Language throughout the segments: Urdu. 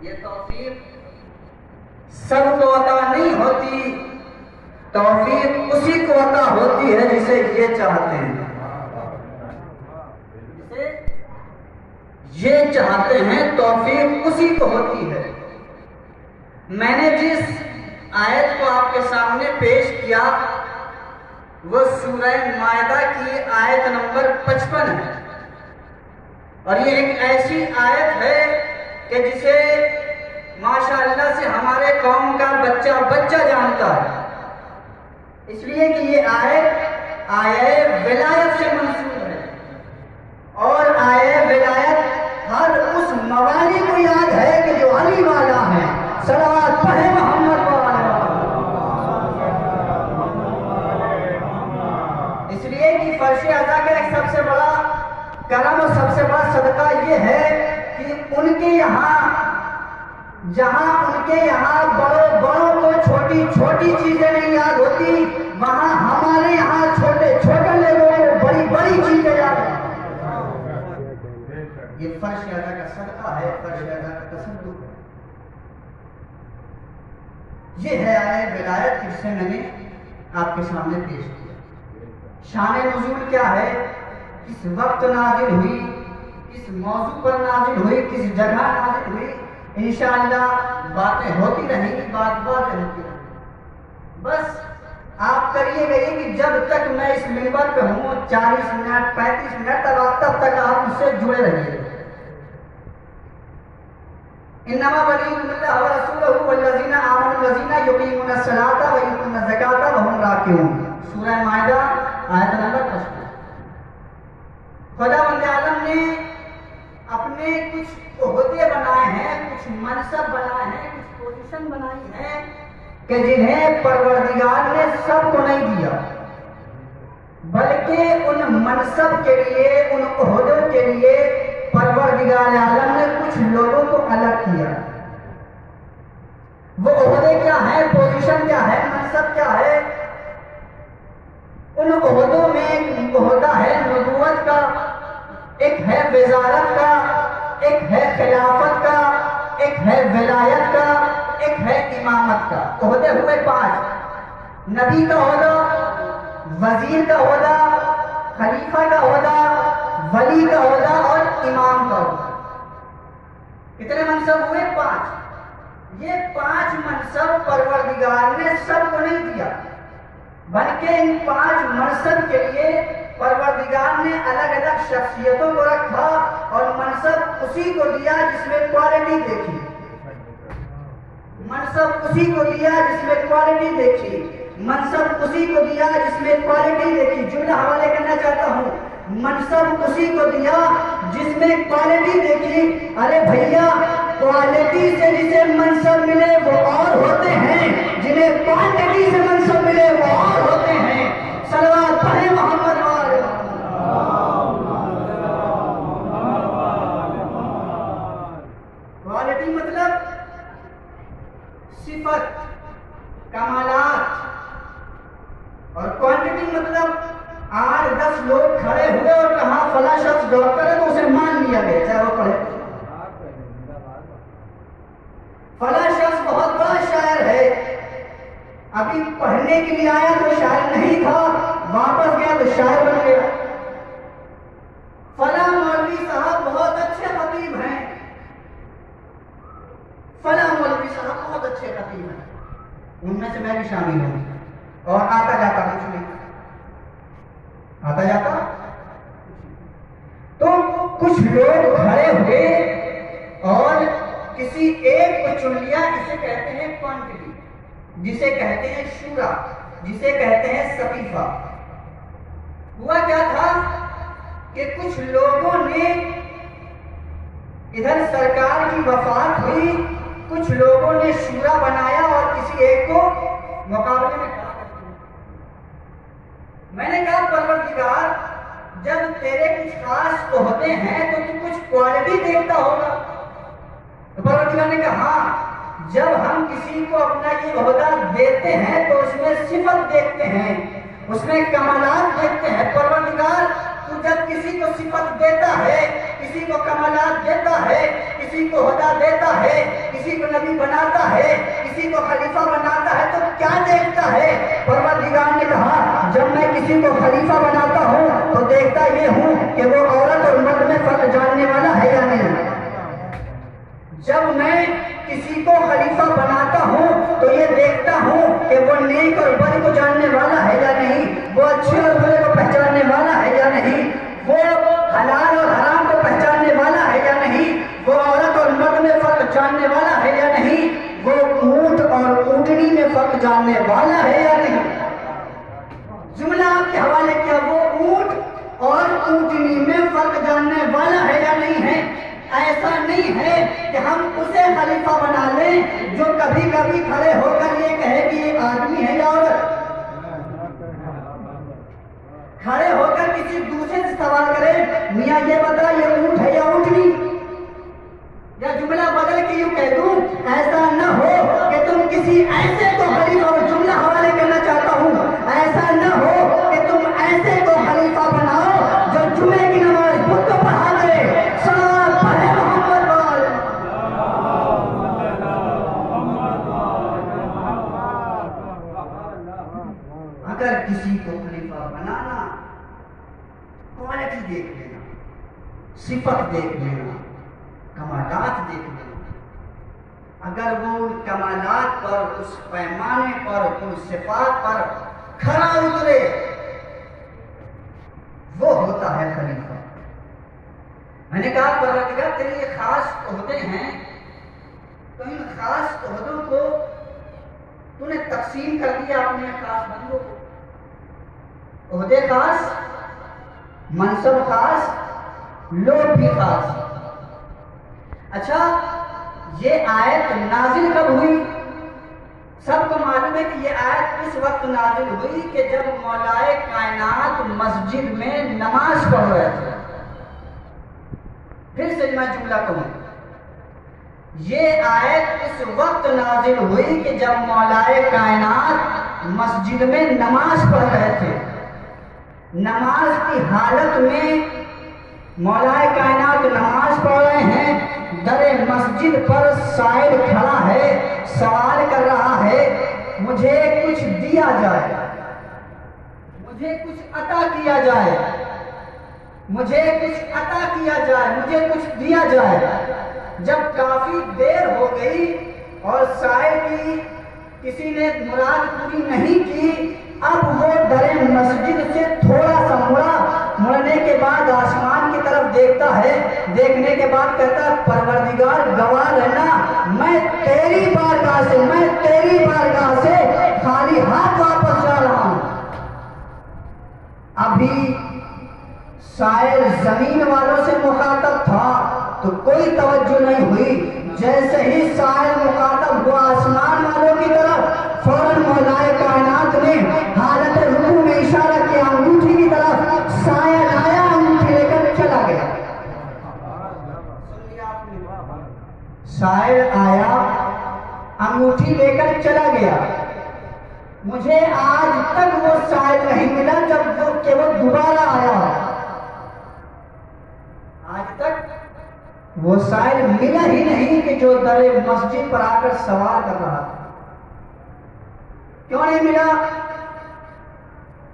یہ توفیق سب کو عطا نہیں ہوتی، توفیق اسی کو عطا ہوتی ہے جسے یہ چاہتے ہیں، جسے یہ چاہتے ہیں توفیق اسی کو ہوتی ہے۔ میں نے جس آیت کو آپ کے سامنے پیش کیا وہ سورہ مائدہ کی آیت نمبر 55 ہے، اور یہ ایک ایسی آیت ہے کہ جسے ماشاءاللہ سے ہمارے قوم کا بچہ بچہ جانتا ہے، اس لیے کہ یہ آیت آیہ ولایت سے منسوب ہے، اور آیہ ولایت ہر اس موالی کو یاد ہے کہ جو علی والا ہے۔ صلوات پڑھیں محمد والا۔ اس لیے کہ فرش ادا کا ایک سب سے بڑا کرم اور سب سے بڑا صدقہ یہ ہے کہ ان کے یہاں جہاں ان کے یہاں بڑوں کو چھوٹی چھوٹی چیزیں نہیں یاد ہوتی، وہاں ہمارے یہاں چھوٹے چھوٹے لوگوں کو بڑی بڑی چیزیں یاد ہوتی۔ یہ فرش ادا کا صدقہ ہے، فرش ادا کا تصدق ہے۔ یہ ہے آیہ ولایت جس سے میں نے آپ کے سامنے پیش کیا۔ شان نزول کیا ہے، کس وقت نازل ہوئی، کس موضوع پر نازل ہوئی، کس جگہ نازل ہوئی، انشاءاللہ باتیں ہوتی رہیں، بات ہوتی رہیں۔ بس آپ کریے گئے کہ جب تک میں اس منبر پہ ہوں 40 منٹ 35 منٹ تب تک آپ مجھ سے جڑے رہیے۔ انما ولیکم اللہ ورسولہ والذین آمنوا الذین یقیمون الصلاۃ ویؤتون الزکاۃ وہم راکعون، سورہ مائدہ آیت نمبر 55۔ خداوند عالم نے اپنے کچھ عہدے بنائے ہیں، کچھ منصب بنائے ہیں، کچھ پوزیشن بنائی ہیں کہ جنہیں پروردگار نے سب کو نہیں دیا، بلکہ ان منصب کے لیے، ان عہدوں کے لیے پروردگار عالم نے کچھ لوگوں کو الگ کیا۔ وہ عہدے کیا ہے، پوزیشن کیا ہے، منصب کیا ہے؟ ان عہدوں میں ایک عہدہ ہے نبوت کا، ایک ہے وزارت کا، ایک ہے خلافت کا، ایک ہے ولایت کا، ایک ہے امامت کا۔ عہدے ہوئے 5، نبی کا عہدہ، وزیر کا عہدہ، خلیفہ کا عہدہ، ولی کا عہدہ اور امام کا عہدہ۔ کتنے منصب ہوئے؟ 5۔ یہ 5 منصب پروردگار نے سب کو نہیں دیا، بلکہ ان 5 منصب کے لیے پروردگار نے الگ الگ شخصیتوں کو رکھا اور منصب اسی کو دیا جس میں کوالٹی دیکھی، منصب اسی کو دیا جس میں کوالٹی دیکھی، منصب اسی کو دیا جس میں کوالٹی دیکھی۔ جملہ حوالے کرنا چاہتا ہوں، منصب اسی کو دیا جس میں کوالٹی دیکھی۔ ارے بھیا، کوالٹی سے جسے منصب ملے وہ اور ہوتے ہیں، جنہیں کوانٹٹی سے منصب ملے وہ اور ہوتے ہیں۔ صلوات پڑھیں محمد والے۔ کوالٹی مطلب صفت، کمالات، اور کوانٹٹی مطلب 8-10 لوگ کھڑے ہوئے اور کہا فلاں شخص ڈاکٹر ہے تو اسے مان لیا گیا، چاہے وہ پڑھے۔ فلاں شخص بہت بڑا شاعر ہے، ابھی پڑھنے کے لیے آیا تو شاعر نہیں تھا، واپس گیا تو شاعر بن گیا۔ فلاں مولوی صاحب بہت اچھے خطیب ہیں، فلاں مولوی صاحب بہت اچھے خطیب ہیں، ان میں سے میں بھی شامل ہوں، اور آتا جاتا کچھ نہیں، آتا جاتا تو کچھ لوگ کھڑے ہوئے اور کسی ایک کو چن لیا، اسے کہتے ہیں کوانٹٹی، جسے کہتے ہیں شورا، جسے کہتے ہیں سقیفہ۔ ہوا کیا تھا کہ کچھ لوگوں نے ادھر سرکار کی وفات ہوئی، کچھ لوگوں نے شورا بنایا اور کسی ایک کو مقابلے میں کھڑا کر دیا۔ میں نے کہا پروردگار، جب تیرے کچھ خاص عہدے ہیں تو تو کچھ کوالٹی دیکھتا ہوگا۔ تو پروردگار نے کہا ہاں، جب ہم کسی کو اپنا یہ عہدہ دیتے ہیں تو اس میں صفت دیکھتے ہیں، اس میں کمالات دیکھتے ہیں۔ پروردگار، تو جب کسی کو صفت دیتا ہے، کسی کو کمالات دیتا ہے، کسی کو عہدہ دیتا ہے، نبی بناتا ہے، کسی کو خلیفہ بناتا ہے تو کیا دیکھتا ہے؟ پروردگار نے کہا جب میں کسی کو خلیفہ بناتا ہوں تو دیکھتا یہ ہوں کہ وہ عورت اور مرد میں فرق جاننے والا ہے یا نہیں۔ جب میں کسی کو خلیفہ بناتا ہوں تو یہ دیکھتا ہوں کہ وہ نیک اور بد کو جاننے والا ہے یا نہیں، وہ اچھے اور برے کو پہچاننے والا ہے یا نہیں، وہ حلال اور حرام کو پہچاننے والا ہے یا نہیں، وہ عورت اور مرد میں فرق جاننے والا ہے یا نہیں، وہ اونٹ اور اونٹنی میں فرق جاننے والا ہے یا نہیں۔ جملہ آپ کے حوالے کیا وہ اونٹ اور اونٹنی میں فرق جاننے والا ہے یا نہیں ہے؟ ایسا نہیں ہے کہ ہم اسے خلیفہ بنا لیں جو کبھی کبھی کھڑے ہو کر یہ کہے کہ یہ آدمی ہے یا عورت، کھڑے ہو کر کسی دوسرے سے سوال کرے میاں یہ بتا یہ اونٹ ہے یا اونٹنی، یا جملہ بدل کے یوں کہہ دوں۔ ایسا نہ ہو کہ تم کسی ایسے کو خلیفہ، اور جملہ حوالے کرنا چاہتا ہوں، ایسا نہ ہو کہ تم ایسے کو خلیفہ بناؤ جو جمعے کی نماز خود کو پڑھا دے، صلوات پڑھے محمد وال۔ اگر کسی کو خلیفہ بنانا، کوالٹی دیکھ لینا، صفت دیکھ لینا، کمالات دیکھ لینا، اگر وہ ان کمالات پر، اس پیمانے پر، ان صفات پر کھڑا اترے، وہ ہوتا ہے خلیفہ۔ میں نے کہا پروردگار تیرے یہ خاص عہدے ہیں، تو ان خاص عہدوں کو تو نے تقسیم کر دیا اپنے خاص بندوں کو، عہدے خاص، منصب خاص، لوگ بھی خاص۔ اچھا یہ آیت نازل کب ہوئی؟ سب کو معلوم ہے کہ یہ آیت اس وقت نازل ہوئی کہ جب مولائے کائنات مسجد میں نماز پڑھ رہے تھے۔ پھر سے میں جملہ کہوں، یہ آیت اس وقت نازل ہوئی کہ جب مولائے کائنات مسجد میں نماز پڑھ رہے تھے۔ نماز کی حالت میں مولائے کائنات نماز پڑھ رہے ہیں، در مسجد پر سائل کھڑا ہے، سوال کر رہا ہے مجھے کچھ دیا جائے، مجھے کچھ عطا کیا جائے، مجھے کچھ عطا کیا جائے، مجھے کچھ دیا جائے۔ جب کافی دیر ہو گئی اور سائل کی کسی نے مراد پوری نہیں کی، اب وہ در مسجد سے تھوڑا سا مڑنے کے بعد آسمان کی طرف دیکھتا ہے، دیکھنے کے بعد کہتا ہے پروردگار گواہ رہنا میں تیری بارگاہ سے خالی ہاتھ واپس جا رہا ہوں۔ ابھی سائل زمین والوں سے مخاطب تھا تو کوئی توجہ نہیں ہوئی، جیسے ہی سائل مخاطب ہوا آسمان والوں کی طرف، فوراً مولائے کائنات نے حالت رکوع میں اشارہ کیا انگوٹھی کی طرف، سائل آیا انگوٹھی لے کر چلا گیا۔ سائل آیا انگوٹھی لے کر چلا گیا۔ مجھے آج تک وہ سائل نہیں ملا جب وہ دوبارہ آیا، آج تک وہ سائل ملا ہی نہیں کہ جو در مسجد پر آ کر سوال کر رہا تھا۔ کیوں نہیں ملا؟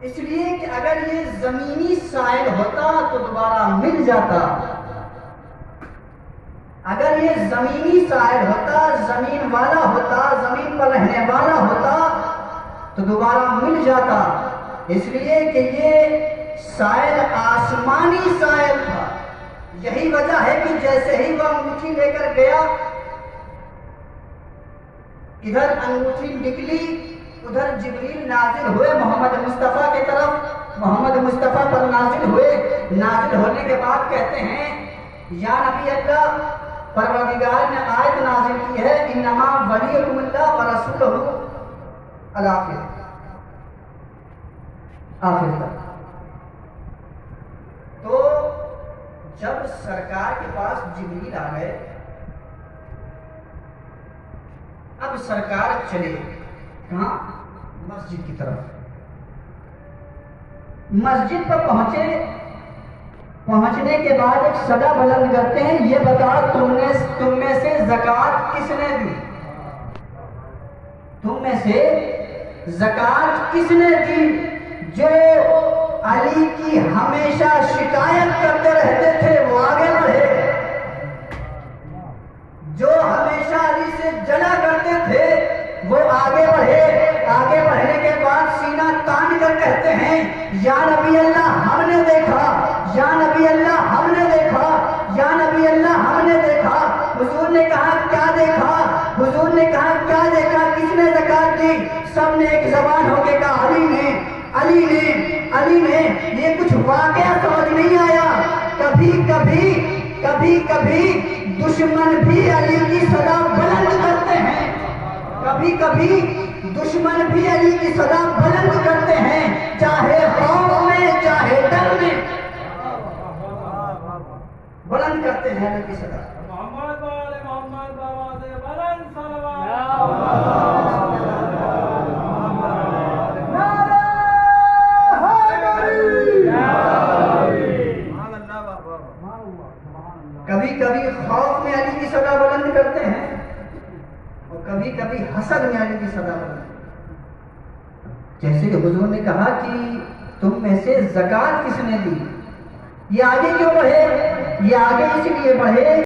اس لیے کہ اگر یہ زمینی سائل ہوتا تو دوبارہ مل جاتا، اگر یہ زمینی سائل ہوتا، زمین والا ہوتا، زمین پر رہنے والا ہوتا تو دوبارہ مل جاتا، اس لیے کہ یہ سائل آسمانی سائل تھا۔ یہی وجہ ہے کہ جیسے ہی وہ انگوٹھی لے کر گیا، ادھر انگوٹھی نکلی، ادھر جبریل نازل ہوئے محمد مصطفیٰ کی طرف، محمد مصطفیٰ پر نازل ہوئے۔ نازل ہونے کے بعد کہتے ہیں یا نبی اللہ، پروردگار نے آیت نازل کی ہے انما ولیکم اللہ ورسولہ الآخر، آخر تک۔ تو جب سرکار کے پاس جبریل آ گئے، اب سرکار چلے کہاں؟ مسجد کی طرف۔ مسجد پر پہنچنے کے بعد ایک صدا بلند کرتے ہیں یہ بتا تم میں سے زکوٰۃ کس نے دی؟ میں سے زکات کس نے دی؟ جو علی کی ہمیشہ شکایت کرتے رہتے تھے وہ آگے بڑھے، جو ہمیشہ علی سے جلا کرتے تھے وہ آگے بڑھے۔ آگے بڑھنے کے بعد سینہ تان کر کہتے ہیں یا نبی اللہ ہم نے دیکھا، یا نبی اللہ ہم نے دیکھا، یا نبی اللہ ہم نے دیکھا۔ حضور نے کہا کیا دیکھا؟ حضور نے کہا کیا دیکھا؟ کس نے زکات دی؟ سب نے ایک زبان ہو کے کہا علی نے، علی نے، علی نے۔ یہ کچھ واقعہ سمجھ نہیں آیا۔ کبھی کبھی کبھی کبھی دشمن بھی علی کی صدا بلند کرتے ہیں، کبھی کبھی دشمن بھی علی کی صدا بلند کرتے ہیں، چاہے خوف میں چاہے ڈر میں بلند کرتے ہیں علی کی صدا۔ محمد والے محمد بابا سے بلند صلوات۔ کبھی کبھی خوف میں علی کی صدا بلند کرتے ہیں اور کبھی کبھی حسد میں علی کی صدا بلند کرتے ہیں۔ جیسے کہ حضور نے کہا کہ تم میں سے زکات کس نے دی؟ یہ آگے کیوں بڑھے؟ یہ آگے اس لیے بڑھے